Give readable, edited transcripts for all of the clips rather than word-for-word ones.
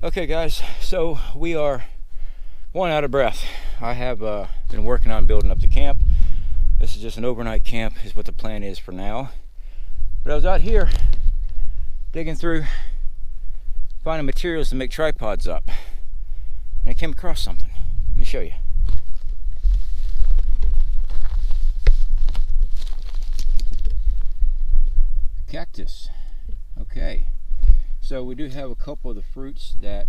Okay guys, so we are one out of breath. I have been working on building up the camp. This is just an overnight camp is what the plan is for now. But I was out here digging through, finding materials to make tripods up. And I came across something. Let me show you. Cactus. Okay. So we do have a couple of the fruits that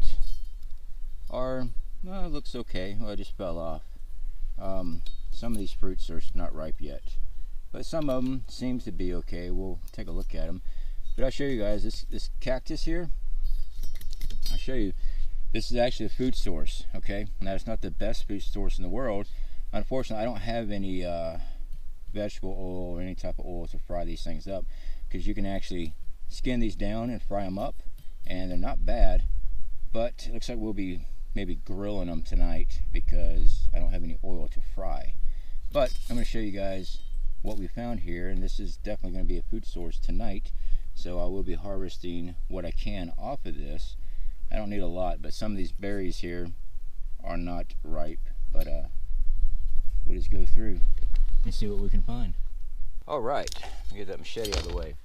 are, well, it looks okay. Well, it just fell off. Some of these fruits are not ripe yet, but some of them seems to be okay. We'll take a look at them. But I'll show you guys this cactus here. I'll show you. This is actually a food source. Okay, now it's not the best food source in the world. Unfortunately, I don't have any vegetable oil or any type of oil to fry these things up, because you can actually skin these down and fry them up, and they're not bad. But it looks like we'll be maybe grilling them tonight because I don't have any oil to fry. But I'm going to show you guys what we found here, and this is definitely going to be a food source tonight. So I will be harvesting what I can off of this. I don't need a lot, but some of these berries here are not ripe, but we'll just go through and see what we can find. All right, get that machete out of the way.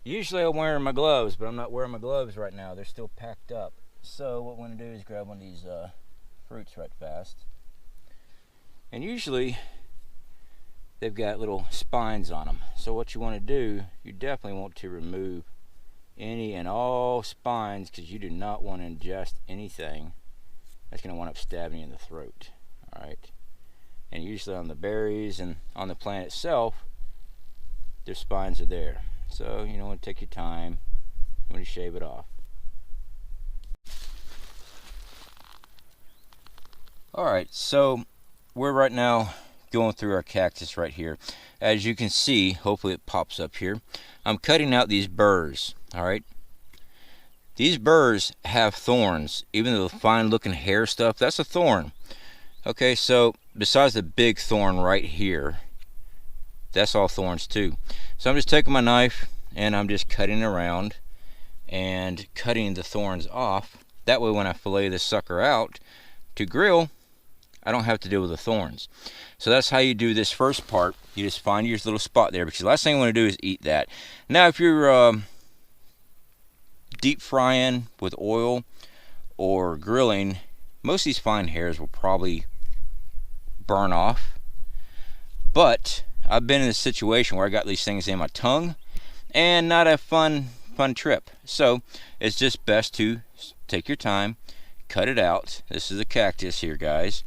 Usually I'm wearing my gloves, but I'm not wearing my gloves right now. They're still packed up. So what we're going to do is grab one of these fruits right fast. And usually they've got little spines on them. So what you want to do, you definitely want to remove any and all spines, because you do not want to ingest anything that's going to wind up stabbing you in the throat. All right. And usually on the berries and on the plant itself, their spines are there. So you want to take your time. You want to shave it off. Alright, so we're right now going through our cactus right here. As you can see, hopefully it pops up here, I'm cutting out these burrs. Alright, these burrs have thorns. Even the fine looking hair stuff, that's a thorn. Okay, so besides the big thorn right here, that's all thorns too. So I'm just taking my knife and I'm just cutting around and cutting the thorns off. That way when I fillet this sucker out to grill, I don't have to deal with the thorns. So that's how you do this first part. You just find your little spot there, because the last thing you want to do is eat that. Now if you're deep frying with oil or grilling, most of these fine hairs will probably burn off. But I've been in a situation where I got these things in my tongue, and not a fun trip. So it's just best to take your time, cut it out. This is a cactus here, guys,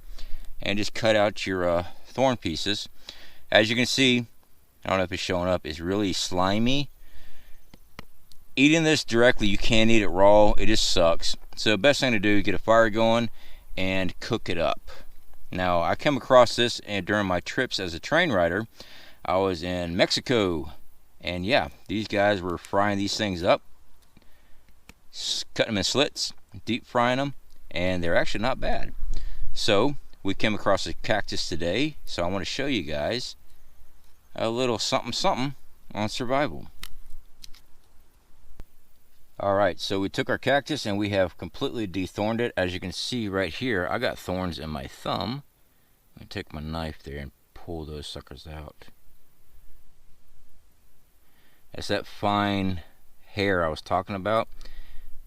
and just cut out your thorn pieces. As you can see, I don't know if it's showing up, it's really slimy. Eating this directly, you can't eat it raw. It just sucks. So the best thing to do is get a fire going and cook it up. Now, I came across this during my trips as a train rider. I was in Mexico, and yeah, these guys were frying these things up, cutting them in slits, deep frying them, and they're actually not bad. So we came across a cactus today, so I want to show you guys a little something on survival. Alright, so we took our cactus and we have completely dethorned it. As you can see right here, I got thorns in my thumb. I'm going to take my knife there and pull those suckers out. That's that fine hair I was talking about.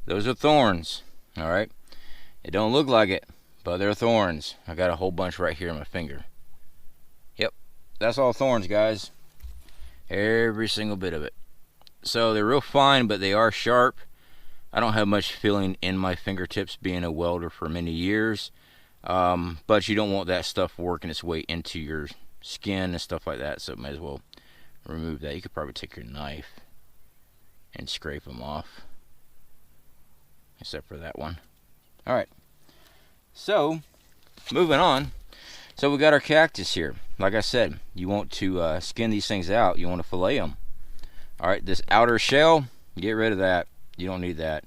Those are thorns. Alright, it don't look like it, but they're thorns. I got a whole bunch right here in my finger. Yep, that's all thorns, guys. Every single bit of it. So they're real fine, but they are sharp. I don't have much feeling in my fingertips, being a welder for many years. But you don't want that stuff working its way into your skin and stuff like that, so might as well remove that. You could probably take your knife and scrape them off, except for that one. Alright, so moving on. So we got our cactus here. Like I said, you want to skin these things out. You want to fillet them. Alright, this outer shell, get rid of that. You don't need that.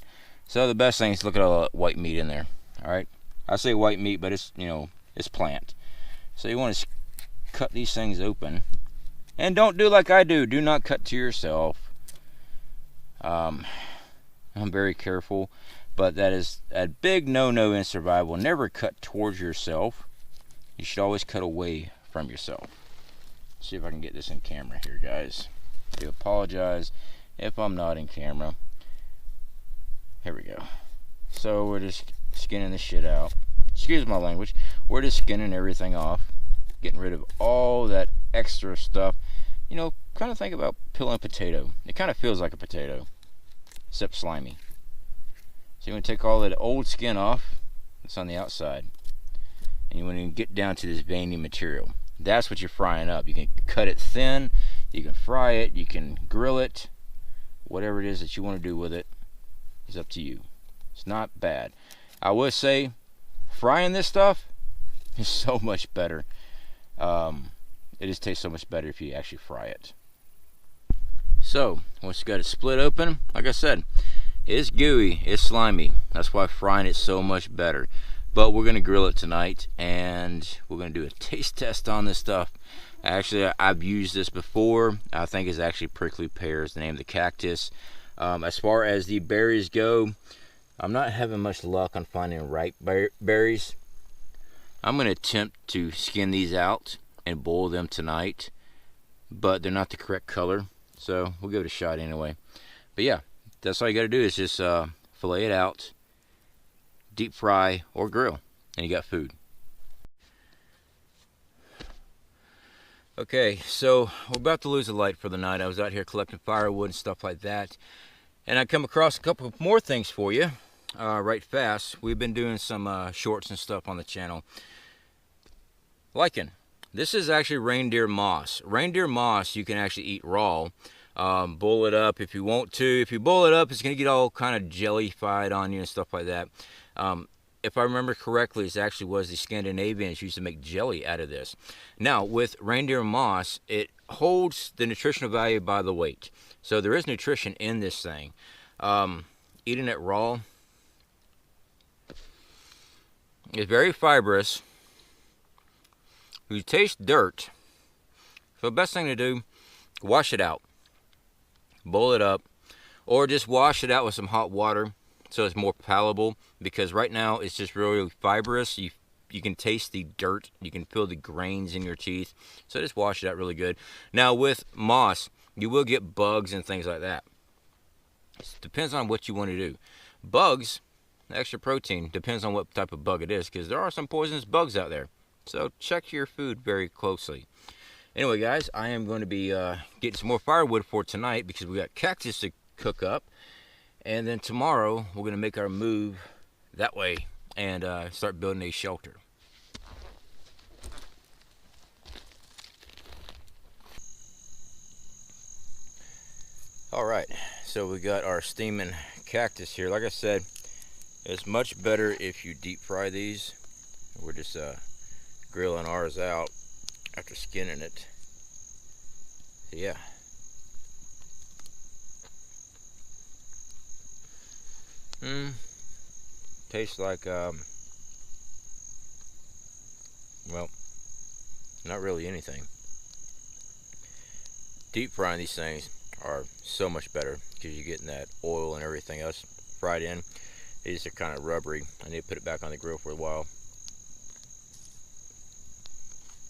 So the best thing is look at all the white meat in there. Alright, I say white meat, but it's, it's plant. So you want to cut these things open. And don't do like I do. Do not cut to yourself. I'm very careful. But that is a big no-no in survival. Never cut towards yourself. You should always cut away from yourself. Let's see if I can get this in camera here, guys. I do apologize if I'm not in camera. Here we go. So we're just skinning the shit out. Excuse my language. We're just skinning everything off, getting rid of all that extra stuff. You know, kind of think about peeling a potato. It kind of feels like a potato, except slimy. So you want to take all that old skin off that's on the outside, and you want to get down to this veiny material. That's what you're frying up. You can cut it thin, you can fry it, you can grill it. Whatever it is that you want to do with it is up to you. It's not bad. I would say frying this stuff is so much better. It just tastes so much better if you actually fry it. So once you got it split open, like I said, it's gooey, it's slimy. That's why frying it so much better. But we're gonna grill it tonight, and we're gonna do a taste test on this stuff. Actually, I've used this before. I think it's actually prickly pears, the name of the cactus. As far as the berries go, I'm not having much luck on finding ripe berries. I'm gonna attempt to skin these out and boil them tonight, but they're not the correct color, so we'll give it a shot anyway. But yeah, that's all you gotta do is just fillet it out, deep fry or grill, and you got food. Okay, so we're about to lose the light for the night. I was out here collecting firewood and stuff like that, and I come across a couple more things for you right fast. We've been doing some shorts and stuff on the channel. Lichen. This is actually reindeer moss. Reindeer moss you can actually eat raw. Boil it up if you want to. If you boil it up, it's going to get all kind of jellified on you and stuff like that. If I remember correctly, it actually was the Scandinavians used to make jelly out of this. Now, with reindeer moss, it holds the nutritional value by the weight. So there is nutrition in this thing. Eating it raw, it's very fibrous. You taste dirt. So the best thing to do, wash it out. Boil it up, or just wash it out with some hot water so it's more palatable, because right now it's just really fibrous. You can taste the dirt, you can feel the grains in your teeth, so just wash it out really good. Now with moss, you will get bugs and things like that. It depends on what you want to do. Bugs, extra protein, depends on what type of bug it is, because there are some poisonous bugs out there, so check your food very closely. Anyway guys, I am going to be getting some more firewood for tonight, because we got cactus to cook up, and then tomorrow we're going to make our move that way and start building a shelter. Alright, so we got our steaming cactus here. Like I said, it's much better if you deep fry these. We're just grilling ours out after skinning it. So yeah. Tastes like well, not really anything. Deep frying these things are so much better, because you're getting that oil and everything else fried in. These are kind of rubbery. I need to put it back on the grill for a while.